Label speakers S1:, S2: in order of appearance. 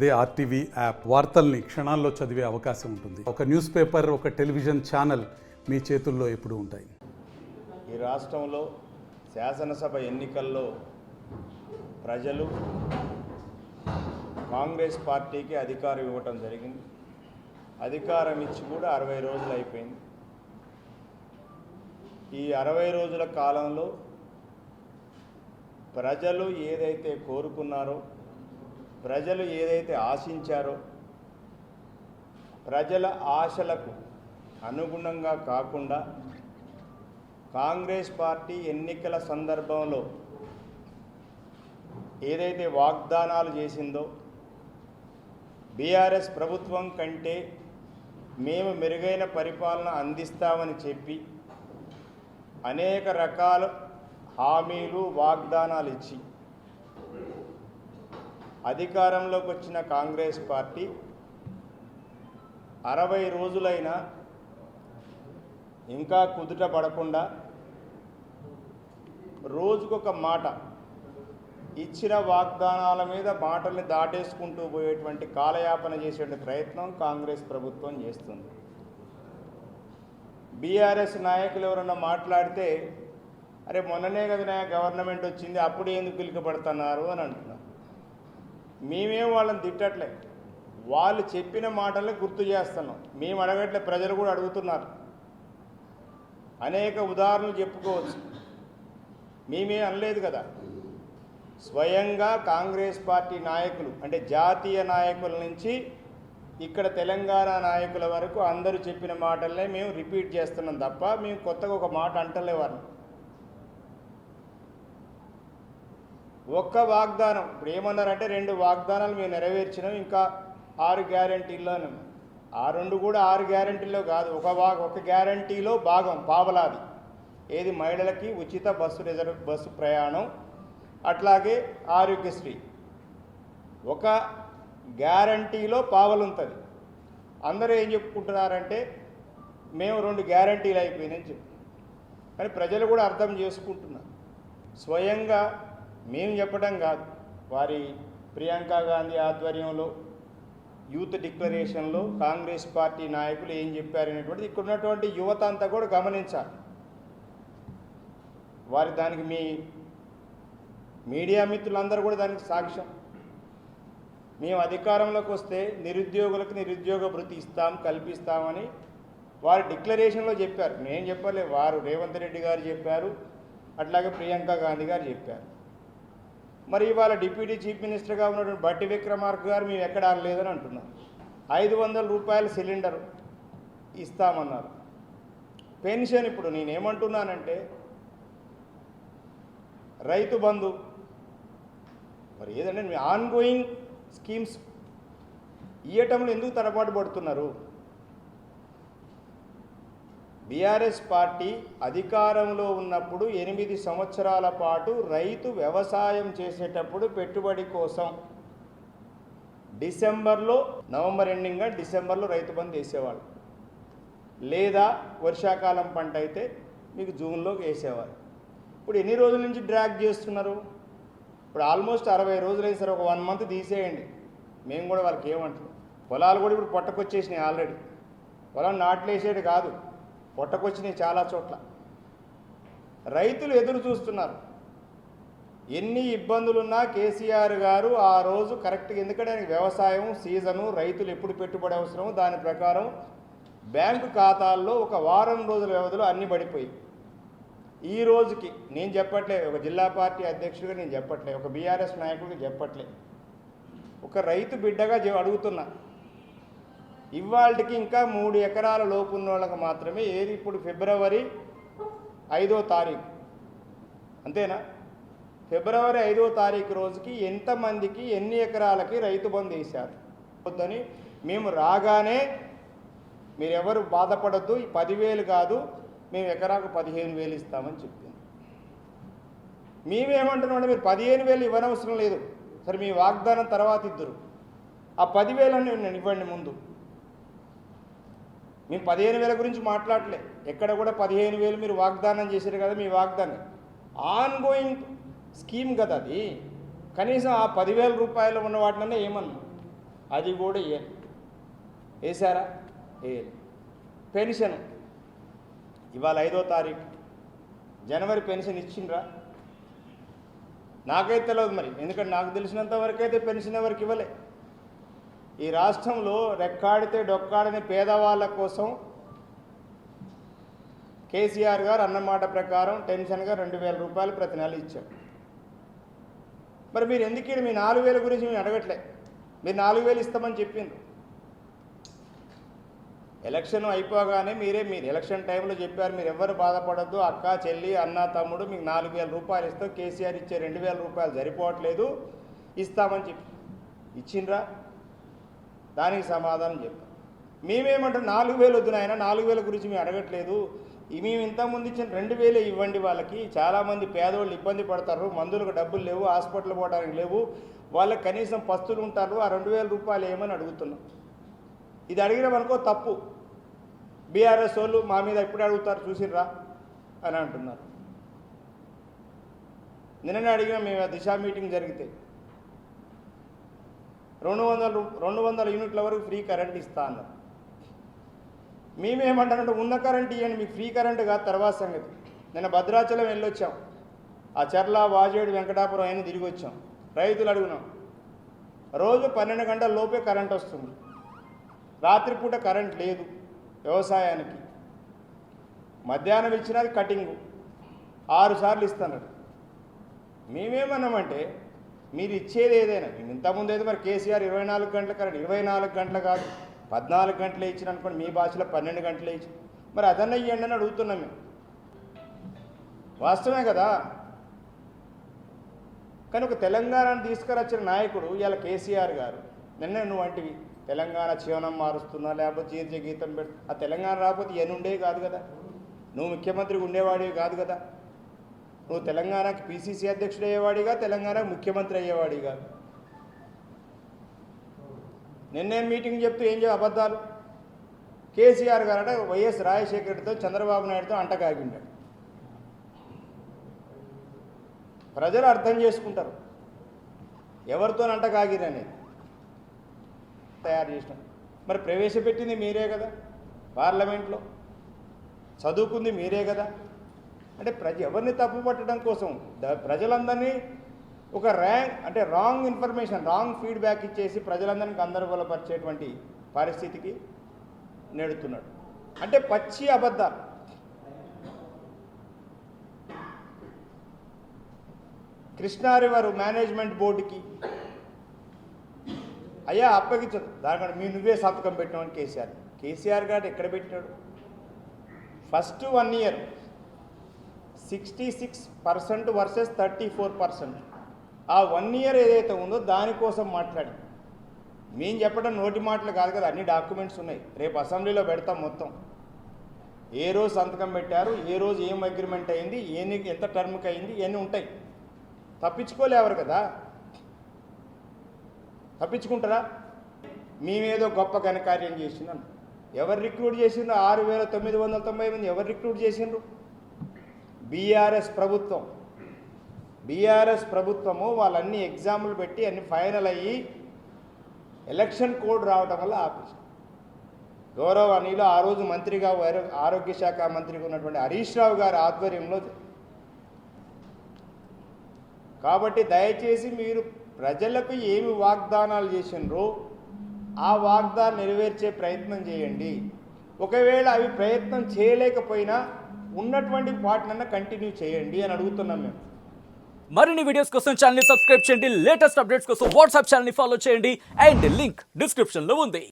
S1: అదే RTV app వార్తల్ని క్షణాల్లో చదివే అవకాశం ఉంటుంది. ఒక న్యూస్ పేపర్, ఒక టెలివిజన్ ఛానల్ మీ చేతుల్లో ఎప్పుడూ ఉంటాయి.
S2: ఈ రాష్ట్రంలో శాసనసభ ఎన్నికల్లో ప్రజలు కాంగ్రెస్ పార్టీకి అధికారం ఇవ్వటం జరిగింది. అధికారం ఇచ్చి కూడా 60 రోజులు అయిపోయింది. ఈ 60 రోజుల కాలంలో ప్రజలు ఏదైతే కోరుకున్నారో, ప్రజలు ఏదైతే ఆశించారో, ప్రజల ఆశలకు అనుగుణంగా కాకుండా కాంగ్రెస్ పార్టీ ఎన్నికల సందర్భంలో ఏదైతే వాగ్దానాలు చేసిందో, బీఆర్ఎస్ ప్రభుత్వం కంటే మేము మెరుగైన పరిపాలన అందిస్తామని చెప్పి అనేక రకాల హామీలు, వాగ్దానాలు ఇచ్చి అధికారంలోకి వచ్చిన కాంగ్రెస్ పార్టీ 60 రోజులైనా ఇంకా కుదుట పడకుండా రోజుకొక మాట, ఇచ్చిన వాగ్దానాల మీద మాటల్ని దాటేసుకుంటూ పోయేటువంటి కాలయాపన చేసేటువంటి ప్రయత్నం కాంగ్రెస్ ప్రభుత్వం చేస్తుంది. బీఆర్ఎస్ నాయకులు ఎవరన్నా మాట్లాడితే, అరే మొన్ననే కదా గవర్నమెంట్ వచ్చింది, అప్పుడు ఎందుకు పిలుకపడుతున్నారు అని అంటున్నారు. మేమేం వాళ్ళని తిట్టట్లే, వాళ్ళు చెప్పిన మాటలే గుర్తు చేస్తున్నాం. మేము అడగట్లే, ప్రజలు కూడా అడుగుతున్నారు. అనేక ఉదాహరణలు చెప్పుకోవచ్చు. మేమేం అనలేదు కదా. స్వయంగా కాంగ్రెస్ పార్టీ నాయకులు, అంటే జాతీయ నాయకుల నుంచి ఇక్కడ తెలంగాణ నాయకుల వరకు అందరూ చెప్పిన మాటలనే మేము రిపీట్ చేస్తున్నాం తప్ప మేము కొత్తగా ఒక మాట అంటలేవారు. ఒక్క వాగ్దానం ఇప్పుడు ఏమన్నారంటే 2 వాగ్దానాలు మేము నెరవేర్చినాం, ఇంకా 6 గ్యారంటీల్లో. ఆ 2 కూడా 6 గ్యారంటీల్లో కాదు, ఒక గ్యారంటీలో భాగం పావలాది. ఏది? మహిళలకి ఉచిత బస్సు ప్రయాణం, అట్లాగే ఆరోగ్యశ్రీ. ఒక గ్యారంటీలో పావలుంటుంది. అందరూ ఏం చెప్పుకుంటున్నారంటే మేము 2 గ్యారంటీలు అయిపోయినాయని చెప్పి. కానీ ప్రజలు కూడా అర్థం చేసుకుంటున్నారు. స్వయంగా మేము చెప్పడం కాదు, వారి ప్రియాంక గాంధీ ఆధ్వర్యంలో యూత్ డిక్లరేషన్లో కాంగ్రెస్ పార్టీ నాయకులు ఏం చెప్పారనేటువంటిది ఇక్కడ ఉన్నటువంటి యువత అంతా కూడా గమనించాలి. వారి దానికి మీ మీడియా మిత్రులందరూ కూడా దానికి సాక్ష్యం. మేము అధికారంలోకి వస్తే నిరుద్యోగులకు నిరుద్యోగ భృతి కల్పిస్తామని వారి డిక్లరేషన్లో చెప్పారు. నేను చెప్పలే, వారు రేవంత్ రెడ్డి గారు చెప్పారు, అట్లాగే ప్రియాంక గాంధీ గారు చెప్పారు. మరి ఇవాళ డిప్యూటీ చీఫ్ మినిస్టర్గా ఉన్నటువంటి బట్టి విక్రమార్క గారు మేము ఎక్కడ అనలేదని అంటున్నారు. 500 రూపాయల సిలిండర్ ఇస్తామన్నారు. పెన్షన్ ఇప్పుడు నేనేమంటున్నానంటే రైతు బంధు మరి ఏదంటే మీ ఆన్గోయింగ్ స్కీమ్స్ ఇయ్యటంలో ఎందుకు తడబాటు పడుతున్నారు? బీఆర్ఎస్ పార్టీ అధికారంలో ఉన్నప్పుడు 8 సంవత్సరాల పాటు రైతు వ్యవసాయం చేసేటప్పుడు పెట్టుబడి కోసం నవంబర్ ఎండింగ్గా డిసెంబర్లో రైతు బంధు వేసేవాళ్ళు, లేదా వర్షాకాలం పంట అయితే మీకు జూన్లోకి వేసేవారు. ఇప్పుడు ఎన్ని రోజుల నుంచి డ్రాగ్ చేస్తున్నారు? ఇప్పుడు ఆల్మోస్ట్ 60 రోజులైన సరే, ఒక 1 మంత్ తీసేయండి. మేము కూడా వాళ్ళకి ఏమంటాం, పొలాలు కూడా ఇప్పుడు పొట్టకొచ్చేసినాయి. ఆల్రెడీ పొలం నాట్లు వేసేది కాదు, పొట్టకొచ్చినాయి చాలా చోట్ల. రైతులు ఎదురు చూస్తున్నారు. ఎన్ని ఇబ్బందులున్నా కేసీఆర్ గారు ఆ రోజు కరెక్ట్గా, ఎందుకంటే వ్యవసాయం సీజను, రైతులు ఎప్పుడు పెట్టుబడి అవసరమో దాని ప్రకారం బ్యాంకు ఖాతాల్లో ఒక వారం రోజుల వ్యవధిలో అన్నీ పడిపోయి. ఈ రోజుకి నేను చెప్పట్లే, ఒక జిల్లా పార్టీ అధ్యక్షుడిగా నేను చెప్పట్లే, ఒక బీఆర్ఎస్ నాయకుడిగా చెప్పట్లే, ఒక రైతు బిడ్డగా అడుగుతున్నా. ఇవాళకి ఇంకా 3 ఎకరాల లోపు ఉన్న వాళ్ళకి మాత్రమే, ఏది ఇప్పుడు ఫిబ్రవరి 5వ తారీఖు, అంతేనా? ఫిబ్రవరి 5వ తారీఖు రోజుకి ఎంతమందికి ఎన్ని ఎకరాలకి రైతు బంధు వేశారు వద్దని మేము రాగానే మీరెవరు బాధపడద్దు, ఈ 10,000 కాదు, మేము ఎకరాకు 15,000 ఇస్తామని చెప్పింది. మేమేమంటున్నామంటే మీరు 15,000 ఇవ్వనవసరం లేదు, సరే మీ వాగ్దానం తర్వాత ఇద్దరు, ఆ 10,000 ఇవ్వండి ముందు. మేము 15,000 గురించి మాట్లాడలే, ఎక్కడ కూడా 15,000 మీరు వాగ్దానం చేశారు కదా. మీ వాగ్దానం ఆన్గోయింగ్ స్కీమ్ కదా అది. కనీసం ఆ 10,000 రూపాయలు ఉన్న వాటినన్నా ఏమన్నా అది కూడా వేసారా? వేయలేదు. పెన్షన్ ఇవాళ 5వ తారీఖు జనవరి పెన్షన్ ఇచ్చిండ్రా? నాకైతే తెలియదు మరి, ఎందుకంటే నాకు తెలిసినంత వరకు అయితే పెన్షన్ ఎవరికి ఇవ్వలే. ఈ రాష్ట్రంలో రెక్కాడితే డొక్కాడని పేదవాళ్ళ కోసం కేసీఆర్ గారు అన్నమాట ప్రకారం టెన్షన్గా 2,000 రూపాయలు ప్రతి నెల ఇచ్చారు. మరి మీరు ఎందుకు మీ 4,000 గురించి మేము అడగట్లే. మీరు 4,000 ఇస్తామని చెప్పిండ్రు. ఎలక్షన్ అయిపోగానే మీరు ఎలక్షన్ టైంలో చెప్పారు, మీరు ఎవ్వరు బాధపడద్దు, అక్క చెల్లి అన్న తమ్ముడు మీకు 4,000 రూపాయలు ఇస్తాం, కేసీఆర్ ఇచ్చే 2,000 రూపాయలు సరిపోవట్లేదు ఇస్తామని చెప్పి ఇచ్చిండ్రా? దానికి సమాధానం చెప్పాం. మేమేమంటాం, 4,000 వద్దు నాయన, 4,000 గురించి మేము అడగట్లేదు, మేము ఇంతకుముందు ఇచ్చిన 2,000 ఇవ్వండి. వాళ్ళకి చాలామంది పేదవాళ్ళు ఇబ్బంది పడతారు, మందులకు డబ్బులు లేవు, హాస్పిటల్ పోవడానికి లేవు, వాళ్ళకి కనీసం పస్తులు ఉంటారు, ఆ 2,000 రూపాయలు ఏమని అడుగుతున్నాం. ఇది అడిగినామనుకో తప్పు. బీఆర్ఎస్ వాళ్ళు మా మీద ఎప్పుడు అడుగుతారు చూసిర్రా అని అంటున్నారు. నిన్ననే అడిగినా మేము దిశ మీటింగ్ జరిగితే 200 యూనిట్ల వరకు ఫ్రీ కరెంట్ ఇస్తా అన్నారు. మేమేమంటారంటే ఉన్న కరెంట్ ఇవ్వండి, మీకు ఫ్రీ కరెంట్ కాదు తర్వాత సంగతి. నిన్న భద్రాచలం వెళ్ళొచ్చాం, ఆ చర్ల వాజేడు వెంకటాపురం అయినా తిరిగి వచ్చాం. రైతులు అడుగున్నాం, రోజు 12 గంటల లోపే కరెంట్ వస్తుంది, రాత్రిపూట కరెంట్ లేదు వ్యవసాయానికి. మధ్యాహ్నం ఇచ్చినది కటింగు 6 సార్లు ఇస్తున్నారు. మేమేమన్నామంటే మీరు ఇచ్చేది ఏదైనా, మేము ఇంతకుముందు అయితే మరి కేసీఆర్ 24 గంటల కరెంట్, 24 గంటలు కాదు 14 గంటలే ఇచ్చిన అనుకోండి, మీ భాషలో 12 గంటలే ఇచ్చి, మరి అదన్నా ఇవ్వండి అని అడుగుతున్నాం మేము. వాస్తవమే కదా. కానీ ఒక తెలంగాణను తీసుకురొచ్చిన నాయకుడు ఇవాళ కేసీఆర్ గారు. నిన్న నువ్వు వంటివి తెలంగాణ జీవనం మారుస్తున్నా, లేకపోతే జీర్జ గీతం పెడు, ఆ తెలంగాణ రాకపోతే ఇవన్నీ ఉండేవి కాదు కదా, నువ్వు ముఖ్యమంత్రిగా ఉండేవాడివి కాదు కదా, నువ్వు తెలంగాణకి పిసిసి అధ్యక్షుడు అయ్యేవాడిగా, తెలంగాణకు ముఖ్యమంత్రి అయ్యేవాడిగా. నిన్నేం మీటింగ్ చెప్తూ ఏం అబద్ధాలు. కేసీఆర్ గారు అంటే వైఎస్ రాజశేఖర రెడ్డితో చంద్రబాబు నాయుడుతో అంటకాగిండాడు. ప్రజలు అర్థం చేసుకుంటారు ఎవరితో అంటకాగిరని తయారు చేసినాం. మరి ప్రవేశపెట్టింది మీరే కదా, పార్లమెంట్లో చదువుకుంది మీరే కదా. అంటే ఎవరిని తప్పు పట్టడం కోసం ప్రజలందరినీ ఒక రాంగ్ ఇన్ఫర్మేషన్, రాంగ్ ఫీడ్బ్యాక్ ఇచ్చేసి ప్రజలందరినీ గందరగోళపరిచేటువంటి పరిస్థితికి నెడుతున్నాడు. అంటే పచ్చి అబద్ధాలు. కృష్ణా రివర్ మేనేజ్మెంట్ బోర్డుకి అయ్యా అప్పగించదు, దానికంటే నువ్వే సంతకం పెట్టినామని కేసీఆర్ గారు ఎక్కడ పెట్టినాడు? First 1 year 66% versus 34%. ఆ 1 ఇయర్ ఏదైతే ఉందో దానికోసం మాట్లాడి మేము చెప్పడం నోటి మాటలు కాదు కదా, అన్ని డాక్యుమెంట్స్ ఉన్నాయి. రేపు అసెంబ్లీలో పెడతాం మొత్తం. ఏ రోజు సంతకం పెట్టారు, ఏ రోజు ఏం అగ్రిమెంట్ అయింది, ఎంత టర్మ్కి అయింది, ఇవన్నీ ఉంటాయి. తప్పించుకోలేవారు కదా, తప్పించుకుంటారా? మేమేదో గొప్ప ఘనకార్యం చేసినాం. ఎవరు రిక్రూట్ చేసిండ్రు? 6,990 మంది ఎవరు రిక్రూట్ చేసిండ్రు? బీఆర్ఎస్ ప్రభుత్వము వాళ్ళన్ని ఎగ్జామ్లు పెట్టి అన్ని ఫైనల్ అయ్యి ఎలక్షన్ కోడ్ రావడం వల్ల ఆపేసి గౌరవనీయులు ఆ రోజు మంత్రిగా ఆరోగ్య శాఖ మంత్రిగా ఉన్నటువంటి హరీష్ రావు గారి ఆధ్వర్యంలో. కాబట్టి దయచేసి మీరు ప్రజలకు ఏమి వాగ్దానాలు చేసినారో ఆ వాగ్దానం నెరవేర్చే ప్రయత్నం చేయండి. ఒకవేళ అవి ప్రయత్నం చేయలేకపోయినా ఉన్నటువంటి వాటినన్నా కంటిన్యూ చేయండి అని అడుగుతున్నాం మేము.
S3: మరిన్ని వీడియోస్ కోసం ఛానల్ ని సబ్స్క్రైబ్ చేయండి, లేటెస్ట్ అప్డేట్స్ కోసం వాట్సాప్ ఛానల్ ని ఫాలో చేయండి, అండ్ లింక్ డిస్క్రిప్షన్ లో ఉంది.